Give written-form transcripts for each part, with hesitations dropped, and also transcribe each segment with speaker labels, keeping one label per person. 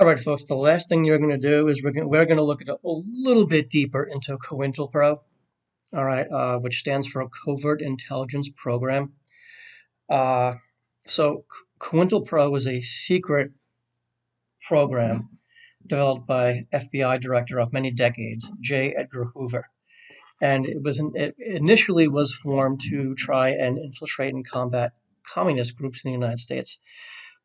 Speaker 1: All right, folks, the last thing you're going to do is we're going to look at a little bit deeper into Cointelpro, all right, which stands for Covert Intelligence Program. Uh, so Cointelpro is a secret program developed by FBI director of many decades, J. Edgar Hoover. And it initially was formed to try and infiltrate and combat communist groups in the United States.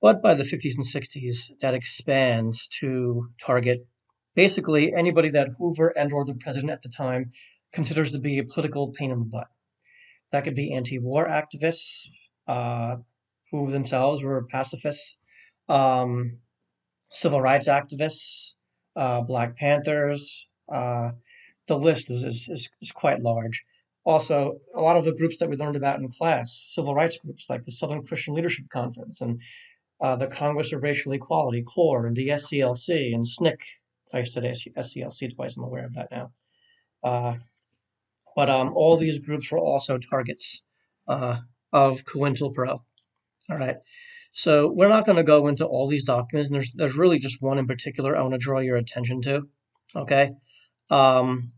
Speaker 1: But by the 50s and 60s, that expands to target basically anybody that Hoover and or the president at the time considers to be a political pain in the butt. That could be anti-war activists, uh, who themselves were pacifists, um, civil rights activists, Black Panthers. The list is quite large. Also, a lot of the groups that we learned about in class, civil rights groups like the Southern Christian Leadership Conference and the Congress of Racial Equality, CORE, and the SCLC, and SNCC. I said SCLC twice, I'm aware of that now. Uh, but all these groups were also targets uh, of COINTELPRO. All right. So we're not going to go into all these documents, and there's really just one in particular I want to draw your attention to. Okay. Um,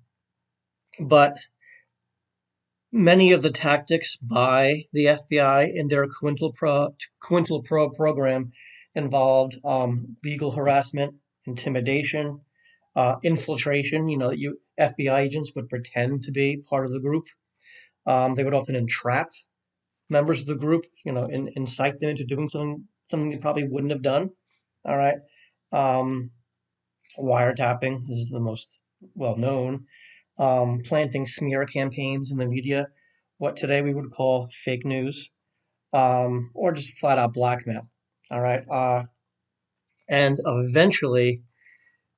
Speaker 1: but many of the tactics by the FBI in their COINTELPRO program involved legal harassment, intimidation, infiltration. You know, FBI agents would pretend to be part of the group. They would often entrap members of the group, you know, incite them into doing something they probably wouldn't have done. All right. Um, Wiretapping is the most well known. Planting smear campaigns in the media, what today we would call fake news, or just flat out blackmail. All right. And eventually,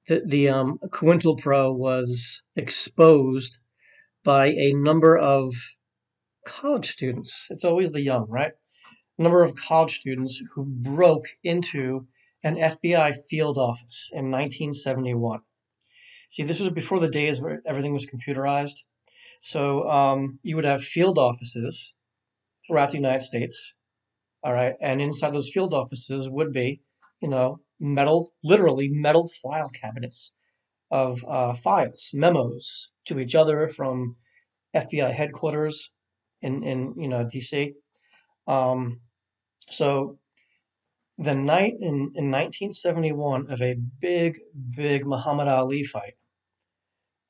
Speaker 1: the COINTELPRO was exposed by a number of college students. It's always the young, right? A number of college students who broke into an FBI field office in 1971. See, this was before the days where everything was computerized. So you would have field offices throughout the United States, all right, and inside those field offices would be, you know, literally metal file cabinets of files, memos to each other from FBI headquarters in DC. Um, so the night in 1971 of a big Muhammad Ali fight,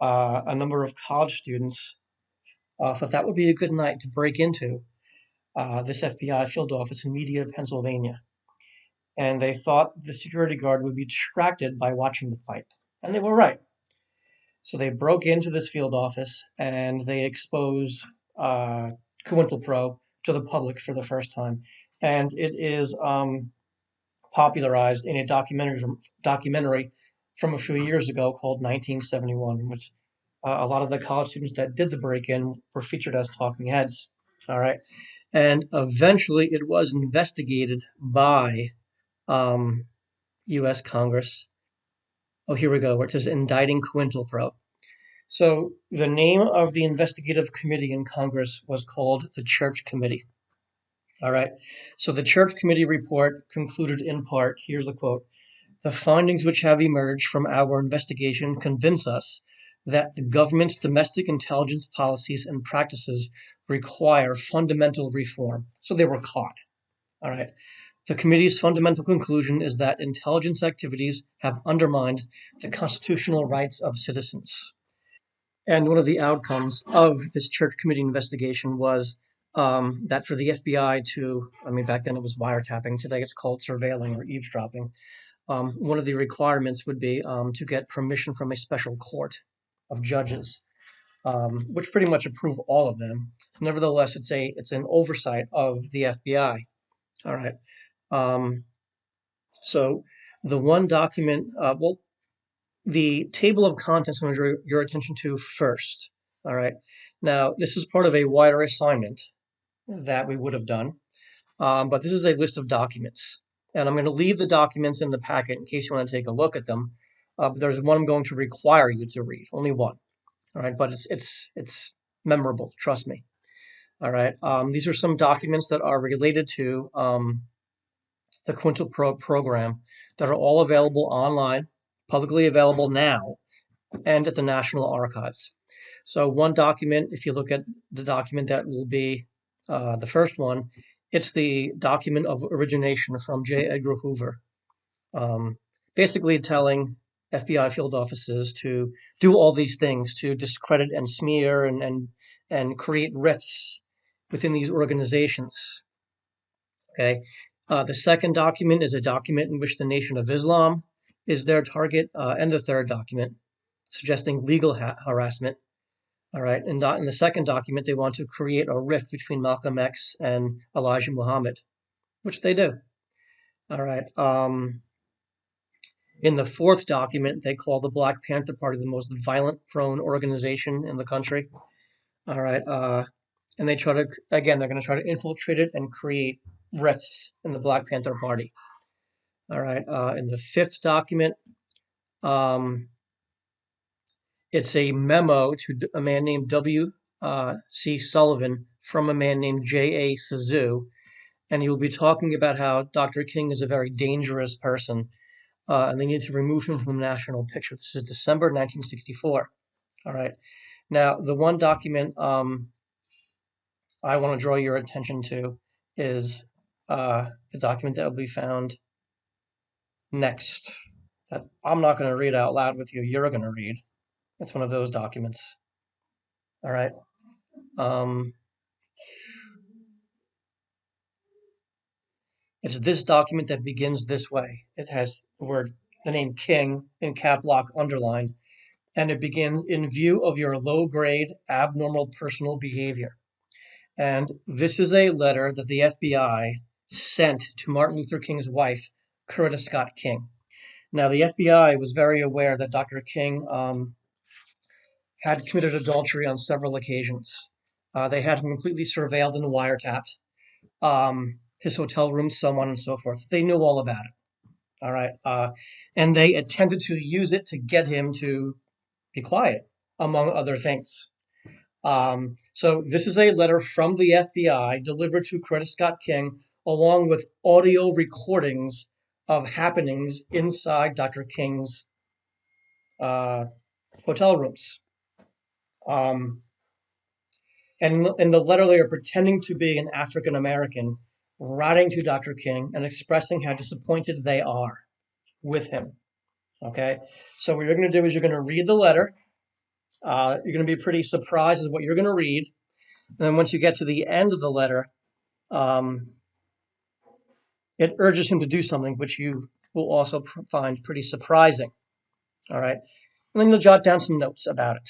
Speaker 1: a number of college students thought that would be a good night to break into this FBI field office in Media, Pennsylvania. And they thought the security guard would be distracted by watching the fight. And they were right. So they broke into this field office and they exposed COINTELPRO to the public for the first time. And it is popularized in a documentary from a few years ago called 1971, in which a lot of the college students that did the break-in were featured as talking heads. All right. And eventually it was investigated by U.S. Congress. Oh, here we go, where it says indicting COINTELPRO. So the name of the investigative committee in Congress was called the Church Committee. All right. So the Church Committee report concluded in part, here's the quote, the findings which have emerged from our investigation convince us that the government's domestic intelligence policies and practices require fundamental reform. So they were caught. All right. The committee's fundamental conclusion is that intelligence activities have undermined the constitutional rights of citizens. And one of the outcomes of this Church Committee investigation was that for the FBI to, I mean, back then it was wiretapping, today it's called surveilling or eavesdropping. One of the requirements would be to get permission from a special court of judges, which pretty much approve all of them. Nevertheless, it's an oversight of the FBI. All right. Um, so the one document, well, the table of contents I want to draw your attention to first. All right. Now, this is part of a wider assignment that we would have done, but this is a list of documents. And I'm going to leave the documents in the packet in case you want to take a look at them. But there's one I'm going to require you to read, only one. All right, but it's memorable, trust me. All right, these are some documents that are related to the Cointelpro program, that are all available online, publicly available now, and at the National Archives. So one document, if you look at the document that will be the first one, it's the document of origination from J. Edgar Hoover, um, basically telling FBI field offices to do all these things to discredit and smear and create rifts within these organizations. Okay. The second document is a document in which the Nation of Islam is their target, and the third document suggesting legal harassment. All right. And in the second document, they want to create a rift between Malcolm X and Elijah Muhammad, which they do. All right. In the fourth document, they call the Black Panther Party the most violent-prone organization in the country. All right. And they try to, again, they're going to try to infiltrate it and create rifts in the Black Panther Party. All right. In the fifth document, um, it's a memo to a man named W.C. Sullivan from a man named J.A. Sazu, and he will be talking about how Dr. King is a very dangerous person, and they need to remove him from the national picture. This is December 1964. All right. Now, the one document I want to draw your attention to is the document that will be found next, that I'm not going to read out loud with you. You're going to read. It's one of those documents. All right. It's this document that begins this way. It has the name King in cap lock underlined, and it begins, "In view of your low-grade, abnormal personal behavior." And this is a letter that the FBI sent to Martin Luther King's wife, Coretta Scott King. Now, the FBI was very aware that Dr. King had committed adultery on several occasions. They had him completely surveilled and wiretapped, his hotel room, so on and so forth. They knew all about it. All right. And they attempted to use it to get him to be quiet, among other things. So this is a letter from the FBI delivered to Coretta Scott King, along with audio recordings of happenings inside Dr. King's hotel rooms. And in the letter, they are pretending to be an African American, writing to Dr. King and expressing how disappointed they are with him. Okay, so what you're going to do is you're going to read the letter. You're going to be pretty surprised at what you're going to read. And then once you get to the end of the letter, it urges him to do something which you will also find pretty surprising. All right, and then you'll jot down some notes about it.